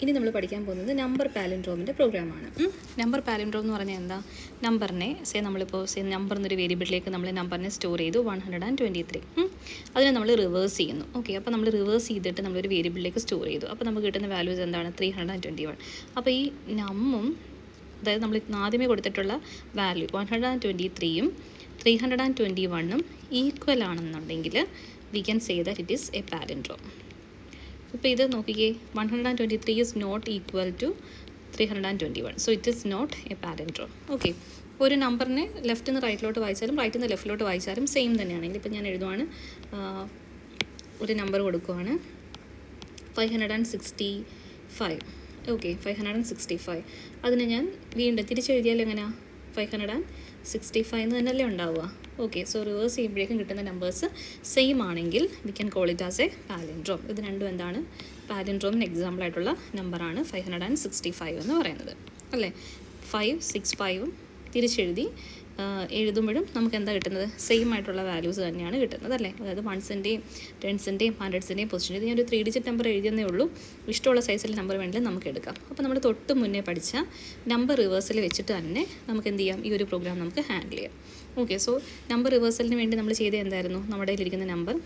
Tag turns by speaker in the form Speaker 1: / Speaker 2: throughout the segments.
Speaker 1: ഇനി നമ്മൾ പഠിക്കാൻ പോകുന്നത് നമ്പർ പാലിൻഡ്രോമിൻ്റെ പ്രോഗ്രാമാണ്. നമ്പർ പാലിൻഡ്രോം എന്ന് പറഞ്ഞാൽ എന്താ? നമ്പറിനെ നമ്മളിപ്പോൾ നമ്പർ എന്നൊരു വേരിയബിളിലേക്ക് നമ്മൾ നമ്പറിനെ സ്റ്റോർ ചെയ്തു 123. അതിനെ നമ്മൾ റിവേഴ്സ് ചെയ്യുന്നു. ഓക്കെ, അപ്പോൾ നമ്മൾ റിവേഴ്സ് ചെയ്തിട്ട് നമ്മളൊരു വേരിയബിളിലേക്ക് സ്റ്റോർ ചെയ്തു. അപ്പോൾ നമുക്ക് കിട്ടുന്ന വാല്യൂസ് എന്താണ്? 321. അപ്പോൾ ഈ നമ്മും, അതായത് നമ്മൾ ആദ്യമേ കൊടുത്തിട്ടുള്ള വാല്യൂ 123യും 321 ഈക്വൽ ആണെന്നുണ്ടെങ്കിൽ we can say that it is a palindrome. ഇപ്പോൾ ഇത് നോക്കിക്കേ, 123 is not equal to 321, so it is not a palindrome. Okay, ഒരു നമ്പറിനെ ലെഫ്റ്റിൽ നിന്ന് റൈറ്റിലോട്ട് വായിച്ചാലും റൈറ്റിൽ നിന്ന് ലെഫ്റ്റിലോട്ട് വായിച്ചാലും സെയിം തന്നെയാണെങ്കിൽ, ഇപ്പോൾ ഞാൻ എഴുതുവാണ്, ഒരു നമ്പർ കൊടുക്കുവാണ് 565. ഓക്കെ, 565. അതിന് ഞാൻ വീണ്ടും തിരിച്ചെഴുതിയാൽ എങ്ങനെയാണ്? 565 എന്ന് തന്നെയല്ലേ ഉണ്ടാവുക. ഓക്കെ, സോ റിവേഴ്സ് ചെയ്യുമ്പോഴേക്കും കിട്ടുന്ന നമ്പേഴ്സ് സെയിം ആണെങ്കിൽ we can call it as A palindrome. ഇത് രണ്ടും എന്താണ്? പാലിൻഡ്രോമിന് എക്സാമ്പിൾ ആയിട്ടുള്ള നമ്പറാണ് 565 എന്ന് പറയുന്നത്, അല്ലേ? 565 തിരിച്ചെഴുതി എഴുതുമ്പോഴും നമുക്ക് എന്താ കിട്ടുന്നത്? സെയിം ആയിട്ടുള്ള വാല്യൂസ് തന്നെയാണ് കിട്ടുന്നത്, അല്ലേ? അതായത് 100ൻ്റെയും 10ൻ്റെയും 100ൻ്റെയും പൊസിഷൻ. ഇത് ഞാനൊരു 3 ഡിജിറ്റ് നമ്പർ എഴുതിയെന്നേ ഉള്ളൂ. ഇഷ്ടമുള്ള സൈസിൽ നമ്പർ വേണമെങ്കിൽ നമുക്ക് എടുക്കാം. അപ്പോൾ നമ്മൾ തൊട്ട് മുന്നേ പഠിച്ച നമ്പർ റിവേഴ്സൽ വെച്ചിട്ട് തന്നെ നമുക്ക് എന്ത് ചെയ്യാം? ഈ ഒരു പ്രോഗ്രാം നമുക്ക് ഹാൻഡിൽ ചെയ്യാം. ഓക്കെ, സോ നമ്പർ റിവേഴ്സലിന് വേണ്ടി നമ്മൾ ചെയ്തത് എന്തായിരുന്നു? നമ്മുടെ കയ്യിലിരിക്കുന്ന നമ്പർ,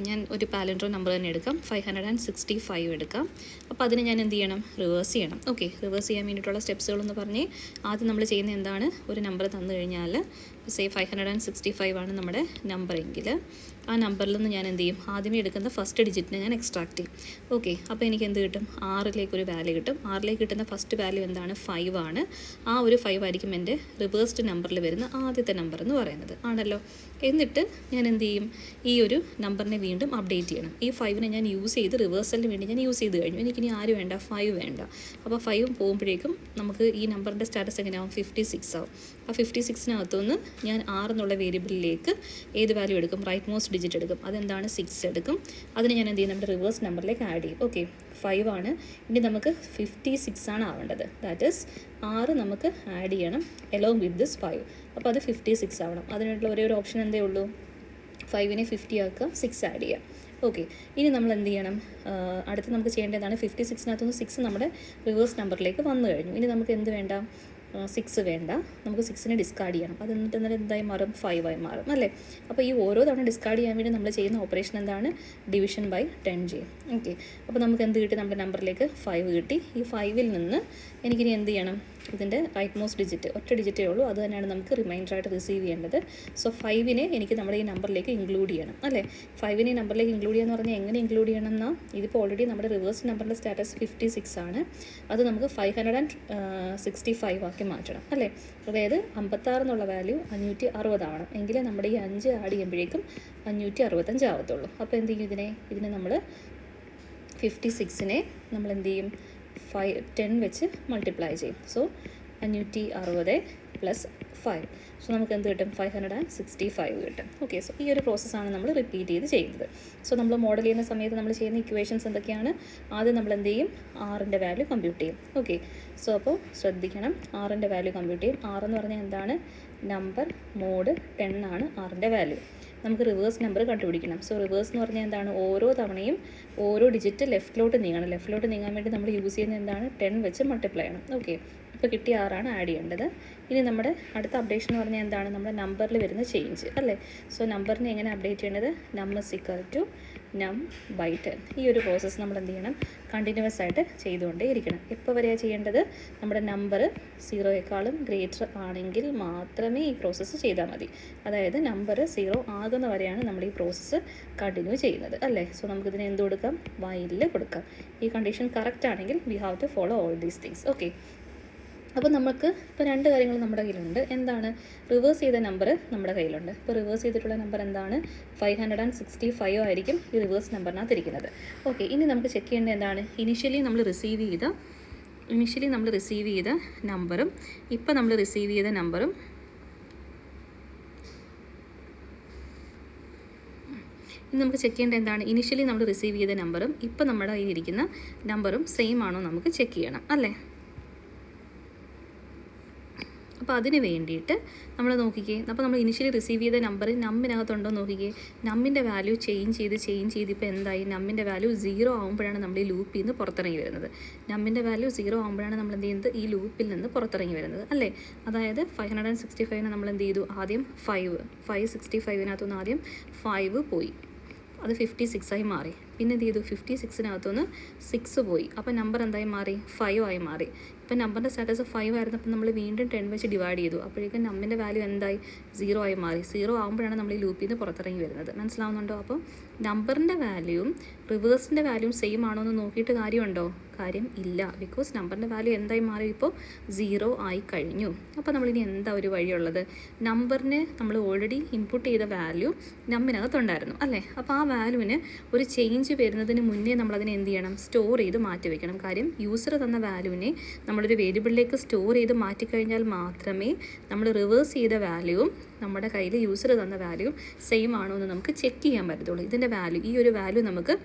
Speaker 1: ഞാൻ ഒരു പാലിൻഡ്രോം നമ്പർ തന്നെ എടുക്കാം, 565 എടുക്കാം. അപ്പോൾ അതിന് ഞാൻ എന്ത് ചെയ്യണം? റിവേഴ്സ് ചെയ്യണം. ഓക്കെ, റിവേഴ്സ് ചെയ്യാൻ വേണ്ടിയിട്ടുള്ള സ്റ്റെപ്സുകളെന്ന് പറഞ്ഞ് ആദ്യം നമ്മൾ ചെയ്യുന്നത് എന്താണ്? ഒരു നമ്പർ തന്നു കഴിഞ്ഞാൽ, സേ 565 ആണ് നമ്മുടെ നമ്പർ എങ്കിൽ, ആ നമ്പറിൽ നിന്ന് ഞാൻ എന്ത് ചെയ്യും? ആദ്യമേ എടുക്കുന്ന ഫസ്റ്റ് ഡിജിറ്റിനെ ഞാൻ എക്സ്ട്രാക്ട് ചെയ്യും. ഓക്കെ, അപ്പോൾ എനിക്ക് എന്ത് കിട്ടും? 6ലേക്കൊരു വാല്യൂ കിട്ടും. 6ലേക്ക് കിട്ടുന്ന ഫസ്റ്റ് വാല്യൂ എന്താണ്? 5 ആണ്. ആ ഒരു 5 ആയിരിക്കും എൻ്റെ റിവേഴ്സ്ഡ് നമ്പറിൽ വരുന്ന ആദ്യത്തെ നമ്പർ എന്ന് പറയുന്നത്, ആണല്ലോ. എന്നിട്ട് ഞാൻ എന്ത് ചെയ്യും? ഈ ഒരു നമ്പറിനെ വീണ്ടും അപ്ഡേറ്റ് ചെയ്യണം. ഈ 5നെ ഞാൻ യൂസ് ചെയ്ത് റിവേഴ്സലിന് വേണ്ടി ഞാൻ യൂസ് ചെയ്ത് കഴിഞ്ഞു. എനിക്കിനി ആര് വേണ്ട? 5 വേണ്ട. അപ്പോൾ 5 പോകുമ്പോഴേക്കും നമുക്ക് ഈ നമ്പറിൻ്റെ സ്റ്റാറ്റസ് എങ്ങനെയാവും? 56 ആവും. ആ 56-നകത്തുനിന്ന് ഞാൻ 6 എന്നുള്ള വേരിയബിളിലേക്ക് ഏത് വാല്യൂ എടുക്കും? റൈറ്റ് മോസ്റ്റ് ഡിജിറ്റ് എടുക്കും. അതെന്താണ്? 6 എടുക്കും. അതിന് ഞാൻ എന്ത് ചെയ്യും? നമ്മുടെ റിവേഴ്സ് നമ്പറിലേക്ക് ആഡ് ചെയ്യും. ഓക്കെ, 5 ആണ്. ഇനി നമുക്ക് 56 ആണ് ആവേണ്ടത്. ദാറ്റ് ഈസ് 6 നമുക്ക് ആഡ് ചെയ്യണം എലോങ് വിത്ത് ദിസ് 5. അപ്പോൾ അത് 56 ആവണം. അതിനായിട്ടുള്ള ഒരേ ഒരു ഓപ്ഷൻ എന്തേ ഉള്ളൂ? 5നെ 50 ആക്കുക, 6 ആഡ് ചെയ്യുക. ഓക്കെ, ഇനി നമ്മൾ എന്ത് ചെയ്യണം? അടുത്ത് നമുക്ക് ചെയ്യേണ്ടതാണ്, 56-നകത്തുനിന്ന് 6 നമ്മുടെ റിവേഴ്സ് നമ്പറിലേക്ക് വന്നു കഴിഞ്ഞു. ഇനി നമുക്ക് എന്ത് വേണ്ട? 6 വേണ്ട. നമുക്ക് 6നെ ഡിസ്കാർഡ് ചെയ്യണം. അത് എന്നിട്ട് എന്തായി മാറും? 5 ആയി മാറും, അല്ലേ? അപ്പോൾ ഈ ഓരോ തവണ ഡിസ്കാർഡ് ചെയ്യാൻ വേണ്ടി നമ്മൾ ചെയ്യുന്ന ഓപ്പറേഷൻ എന്താണ്? ഡിവിഷൻ ബൈ 10 ചെയ്യും. ഓക്കെ, അപ്പോൾ നമുക്ക് എന്ത് കിട്ടി? നമ്മുടെ നമ്പറിലേക്ക് 5 കിട്ടി. ഈ 5ൽ നിന്ന് എനിക്കിനി എന്ത് ചെയ്യണം? ഇതിൻ്റെ റൈറ്റ് മോസ്റ്റ് ഡിജിറ്റ്, ഒറ്റ ഡിജിറ്റേ ഉള്ളൂ, അത് തന്നെയാണ് നമുക്ക് റിമൈൻഡറായിട്ട് റിസീവ് ചെയ്യേണ്ടത്. സോ 5നെ എനിക്ക് നമ്മുടെ ഈ നമ്പറിലേക്ക് ഇൻക്ലൂഡ് ചെയ്യണം, അല്ലേ? 5നെ ഈ നമ്പറിലേക്ക് ഇൻക്ലൂഡ് ചെയ്യാന്ന് പറഞ്ഞാൽ എങ്ങനെ ഇൻക്ലൂഡ് ചെയ്യണം എന്നാൽ, ഇതിപ്പോൾ ഓൾറെഡി നമ്മുടെ റിവേഴ്സ് നമ്പറിൻ്റെ സ്റ്റാറ്റസ് 56 ആണ്. അത് നമുക്ക് 565 ആക്കി മാറ്റണം, അല്ലേ? അതായത് 56 എന്നുള്ള വാല്യൂ 560 ആവണം. എങ്കിലേ നമ്മുടെ ഈ 5 ആഡ് ചെയ്യുമ്പോഴേക്കും 565 ആവത്തുള്ളൂ. അപ്പോൾ എന്ത് ചെയ്യും? ഇതിനെ നമ്മൾ 56നെ നമ്മൾ എന്ത് ചെയ്യും? 10 വെച്ച് മൾട്ടിപ്ലൈ ചെയ്യും. So 560 plus 5. സോ നമുക്ക് എന്ത് കിട്ടും? 565 കിട്ടും. ഓക്കെ, സോ ഈ ഒരു പ്രോസസ്സാണ് നമ്മൾ റിപ്പീറ്റ് ചെയ്ത് ചെയ്യുന്നത്. സോ നമ്മൾ മോഡൽ ചെയ്യുന്ന സമയത്ത് നമ്മൾ ചെയ്യുന്ന ഇക്വേഷൻസ് എന്തൊക്കെയാണ്? ആദ്യം നമ്മൾ എന്ത് ചെയ്യും? 6ൻ്റെ വാല്യൂ കമ്പ്യൂട്ട് ചെയ്യും. ഓക്കെ, സോ അപ്പോൾ ശ്രദ്ധിക്കണം, 6ൻ്റെ വാല്യൂ കമ്പ്യൂട്ട് ചെയ്യും. 6 എന്ന് പറഞ്ഞാൽ എന്താണ്? നമ്പർ മോഡ് 10 ആണ് 6ൻ്റെ വാല്യൂ. നമുക്ക് റിവേഴ്സ് നമ്പർ കണ്ടുപിടിക്കണം. സോ റിവേഴ്സ് എന്ന് പറഞ്ഞാൽ എന്താണ്? ഓരോ തവണയും ഓരോ ഡിജിറ്റ് ലെഫ്റ്റിലോട്ട് നീങ്ങണം. ലെഫ്റ്റിലോട്ട് നീങ്ങാൻ വേണ്ടി നമ്മൾ യൂസ് ചെയ്യുന്നത് എന്താണ്? 10 വെച്ച് മൾട്ടിപ്ലൈ ചെയ്യണം. ഓക്കെ, ഇപ്പോൾ കിട്ടിയ 6 ആഡ് ചെയ്യേണ്ടത്. ഇനി നമ്മുടെ അടുത്ത അപ്ഡേഷൻ എന്ന് പറഞ്ഞാൽ എന്താണ്? നമ്മുടെ നമ്പറിൽ വരുന്ന ചേഞ്ച്, അല്ലേ? സോ നമ്പറിനെ എങ്ങനെ അപ്ഡേറ്റ് ചെയ്യേണ്ടത്? നം ഇസ് ഈക്വൽ ടു നം ബൈ 10. ഈ ഒരു പ്രോസസ്സ് നമ്മൾ എന്ത് ചെയ്യണം? കണ്ടിന്യൂസ് ആയിട്ട് ചെയ്തുകൊണ്ടേ ഇരിക്കണം. എപ്പോൾ വരെയാണ് ചെയ്യേണ്ടത്? നമ്മുടെ നമ്പർ 0യേക്കാളും ഗ്രേറ്റർ ആണെങ്കിൽ മാത്രമേ ഈ പ്രോസസ്സ് ചെയ്താൽ മതി. അതായത് നമ്പർ 0 ആകുന്ന വരെയാണ് നമ്മൾ ഈ പ്രോസസ്സ് കണ്ടിന്യൂ ചെയ്യുന്നത്, അല്ലേ? സോ നമുക്കിതിനെ എന്ത് കൊടുക്കാം? വൈലിൽ കൊടുക്കാം. ഈ കണ്ടീഷൻ കറക്റ്റ് ആണെങ്കിൽ we have to follow all these things. Okay, അപ്പോൾ നമുക്ക് ഇപ്പോൾ 2 കാര്യങ്ങൾ നമ്മുടെ കയ്യിലുണ്ട്. എന്താണ്? റിവേഴ്സ് ചെയ്ത നമ്പർ നമ്മുടെ കയ്യിലുണ്ട്. ഇപ്പോൾ റിവേഴ്സ് ചെയ്തിട്ടുള്ള നമ്പർ എന്താണ്? 565 ആയിരിക്കും ഈ റിവേഴ്സ് നമ്പറിനകത്ത് ഇരിക്കുന്നത്. ഓക്കെ, ഇനി നമുക്ക് ചെക്ക് ചെയ്യേണ്ടത് എന്താണ്? ഇനിഷ്യലി നമ്മൾ റിസീവ് ചെയ്ത നമ്പറും ഇപ്പോൾ നമ്മൾ റിസീവ് ചെയ്ത നമ്പറും ഇനി നമുക്ക് ചെക്ക് ചെയ്യേണ്ടത് എന്താണ്? ഇനിഷ്യലി നമ്മൾ റിസീവ് ചെയ്ത നമ്പറും ഇപ്പോൾ നമ്മുടെ കയ്യിലിരിക്കുന്ന നമ്പറും സെയിം ആണോ നമുക്ക് ചെക്ക് ചെയ്യണം, അല്ലേ? അപ്പോൾ അതിന് വേണ്ടിയിട്ട് നമ്മൾ നോക്കിക്കേ, അപ്പോൾ നമ്മൾ ഇനിഷ്യലി റിസീവ് ചെയ്ത നമ്പർ നമ്മിനകത്തുണ്ടോ നോക്കിക്കേ. നമ്മിൻ്റെ വാല്യൂ ചേഞ്ച് ചെയ്ത് ഇപ്പോൾ എന്തായി, നമ്മിൻ്റെ വാല്യൂ 0 ആകുമ്പോഴാണ് നമ്മൾ ഈ ലൂപ്പിൽ നിന്ന് പുറത്തിറങ്ങി വരുന്നത്. നമ്മിൻ്റെ വാല്യൂ 0 ആകുമ്പോഴാണ് നമ്മൾ എന്ത് ചെയ്യുന്നത്, ഈ ലൂപ്പിൽ നിന്ന് പുറത്തിറങ്ങി വരുന്നത് അല്ലേ. അതായത് 565നെ നമ്മൾ എന്ത് ചെയ്തു, ആദ്യം 565-നകത്തുനിന്ന് ആദ്യം 5 പോയി, അത് 56 മാറി. പിന്നെ എന്ത് ചെയ്തു, 56-നകത്തുനിന്ന് 6 പോയി, അപ്പോൾ നമ്പർ എന്തായി മാറി, 5 ആയി മാറി. ഇപ്പം നമ്പറിൻ്റെ സ്റ്റാറ്റസ് 5 ആയിരുന്നപ്പോൾ നമ്മൾ വീണ്ടും 10 വെച്ച് ഡിവൈഡ് ചെയ്തു, അപ്പോഴേക്കും നമ്മിൻ്റെ വാല്യൂ എന്തായി, 0 ആയി മാറി. 0 ആകുമ്പോഴാണ് നമ്മൾ ഈ ലൂപ്പിൽ നിന്ന് പുറത്തിറങ്ങി വരുന്നത്. മനസ്സിലാവുന്നുണ്ടോ? അപ്പോൾ നമ്പറിൻ്റെ വാല്യൂവും റിവേഴ്സിൻ്റെ വാല്യൂവും സെയിം ആണോ എന്ന് നോക്കിയിട്ട് കാര്യമുണ്ടോ? കാര്യം ഇല്ല. ബിക്കോസ് നമ്പറിൻ്റെ വാല്യൂ എന്തായി മാറി, ഇപ്പോൾ 0 ആയി കഴിഞ്ഞു. അപ്പോൾ നമ്മളിനി എന്താ ഒരു വഴിയുള്ളത്, നമ്പറിന് നമ്മൾ ഓൾറെഡി ഇൻപുട്ട് ചെയ്ത വാല്യൂ നമ്മിനകത്തുണ്ടായിരുന്നു അല്ലേ. അപ്പോൾ ആ വാല്യൂവിന് ഒരു ചേഞ്ച് വരുന്നതിന് മുന്നേ നമ്മളതിനെ എന്ത് ചെയ്യണം, സ്റ്റോർ ചെയ്ത് മാറ്റി വയ്ക്കണം. കാര്യം യൂസർ തന്ന വാല്യൂവിനെ നമ്മളൊരു വേരിയബിളിലേക്ക് സ്റ്റോർ ചെയ്ത് മാറ്റിക്കഴിഞ്ഞാൽ മാത്രമേ നമ്മൾ റിവേഴ്സ് ചെയ്ത വാല്യൂവും നമ്മുടെ കയ്യിൽ യൂസർ തന്ന വാല്യൂവും സെയിം ആണോ എന്ന് നമുക്ക് ചെക്ക് ചെയ്യാൻ പറ്റത്തുള്ളൂ. ഇതിൻ്റെ വാല്യൂ, ഈ ഒരു വാല്യൂ നമുക്ക്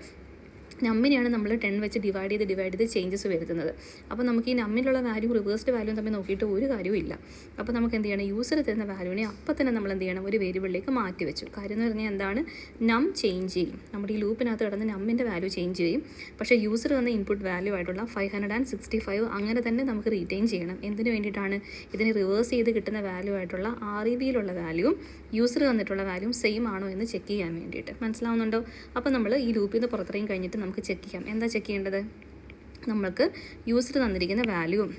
Speaker 1: നമ്മിനെയാണ് നമ്മൾ 10 വെച്ച് ഡിവൈഡ് ചെയ്ത് ചേഞ്ചസ് വരുത്തുന്നത്. അപ്പോൾ നമുക്ക് ഈ നമ്മിലുള്ള വാല്യൂ റിവേഴ്സ്ഡ് വാല്യൂ തമ്മിൽ നോക്കിയിട്ട് ഒരു കാര്യവും ഇല്ല. അപ്പോൾ നമുക്ക് എന്ത് ചെയ്യണം, യൂസർ തരുന്ന വാല്യൂവിനെ അപ്പം തന്നെ നമ്മൾ എന്ത് ചെയ്യണം, ഒരു വേരിയബിളിലേക്ക് മാറ്റി വെച്ചു. കാര്യം എന്ന് പറഞ്ഞാൽ എന്താണ്, നം ചേഞ്ച് ചെയ്യും. നമ്മുടെ ഈ ലൂപ്പിനകത്ത് കിടന്ന് നമ്മിൻ്റെ വാല്യൂ ചേഞ്ച് ചെയ്യും. പക്ഷേ യൂസർ തന്ന ഇൻപുട്ട് വാല്യൂ ആയിട്ടുള്ള 565 അങ്ങനെ തന്നെ നമുക്ക് റീറ്റെയിൻ ചെയ്യണം. എന്തിനു വേണ്ടിയിട്ടാണ്, ഇതിനെ റിവേഴ്സ് ചെയ്ത് കിട്ടുന്ന വാല്യൂ ആയിട്ടുള്ള REVയിലുള്ള വാല്യൂവും യൂസർ തന്നിട്ടുള്ള വാല്യൂവും സെയിം ആണോ എന്ന് ചെക്ക് ചെയ്യാൻ വേണ്ടിയിട്ട്. മനസ്സിലാവുന്നുണ്ടോ? അപ്പോൾ നമ്മൾ ഈ ലൂപ്പിൽ നിന്ന് പുറത്തിറങ്ങി കഴിഞ്ഞിട്ട് നമുക്ക് ചെക്ക് ചെയ്യാം. എന്താ ചെക്ക് ചെയ്യേണ്ടത്, നമ്മൾക്ക് യൂസർ തന്നിരിക്കുന്ന വാല്യൂവും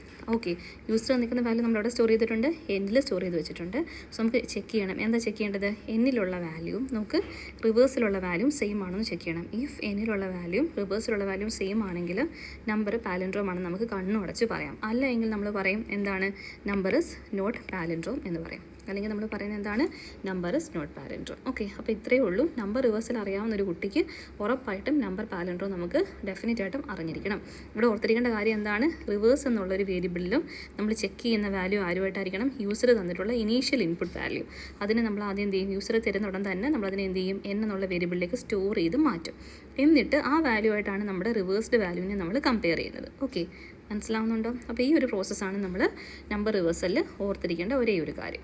Speaker 1: യൂസർ തന്നിരിക്കുന്ന വാല്യൂ നമ്മളവിടെ സ്റ്റോർ ചെയ്തിട്ടുണ്ട്, എന്നിൽ സ്റ്റോർ ചെയ്ത് വെച്ചിട്ടുണ്ട്. സോ നമുക്ക് ചെക്ക് ചെയ്യണം. എന്താ ചെക്ക് ചെയ്യേണ്ടത്, എന്നിലുള്ള വാല്യൂവും നമുക്ക് റിവേഴ്സിലുള്ള വാല്യൂവും സെയിം ആണോ എന്ന് ചെക്ക് ചെയ്യണം. ഇഫ് എന്നിലുള്ള വാല്യൂവും റിവേഴ്സിലുള്ള വാല്യൂവും സെയിം ആണെങ്കിൽ നമ്പർ പാലൻഡ്രോം ആണെന്ന് നമുക്ക് കണ്ണുടച്ച് പറയാം. അല്ല എങ്കിൽ നമ്മൾ പറയും എന്താണ്, നമ്പർ ഇസ് നോട്ട് പാലൻഡ്രോം എന്ന് പറയും. അല്ലെങ്കിൽ നമ്മൾ പറയുന്നത് എന്താണ്, നമ്പർ ഇസ് നോട്ട് പാലൻഡ്രോം. അപ്പോൾ ഇത്രയേ ഉള്ളൂ. നമ്പർ റിവേഴ്സൽ അറിയാവുന്ന ഒരു കുട്ടിക്ക് ഉറപ്പായിട്ടും നമ്പർ പാലൻഡ്രോം നമുക്ക് ഡെഫിനറ്റ് ആയിട്ടും അറിഞ്ഞിരിക്കണം. ഇവിടെ ഓർത്തിരിക്കേണ്ട കാര്യം എന്താണ്, റിവേഴ്സ് എന്നുള്ളൊരു വേരിയബിളിലും നമ്മൾ ചെക്ക് ചെയ്യുന്ന വാല്യൂ ആരുമായിട്ടായിരിക്കണം, യൂസർ തന്നിട്ടുള്ള ഇനീഷ്യൽ ഇൻപുട്ട് വാല്യൂ. അതിനെ നമ്മൾ ആദ്യം എന്ത് ചെയ്യും, യൂസർ തരുന്ന ഉടൻ തന്നെ നമ്മളതിനെ എന്ത് ചെയ്യും, എന്നുള്ള വേരിയബിളിലേക്ക് സ്റ്റോർ ചെയ്ത് മാറ്റും. എന്നിട്ട് ആ വാല്യൂ ആയിട്ടാണ് നമ്മുടെ റിവേഴ്സ്ഡ് വാല്യൂവിനെ നമ്മൾ കമ്പയർ ചെയ്യുന്നത്. മനസ്സിലാവുന്നുണ്ടോ? അപ്പോൾ ഈ ഒരു പ്രോസസ്സാണ് നമ്മൾ നമ്പർ റിവേഴ്സലിൽ ഓർത്തിരിക്കേണ്ട ഒരേ ഒരു കാര്യം.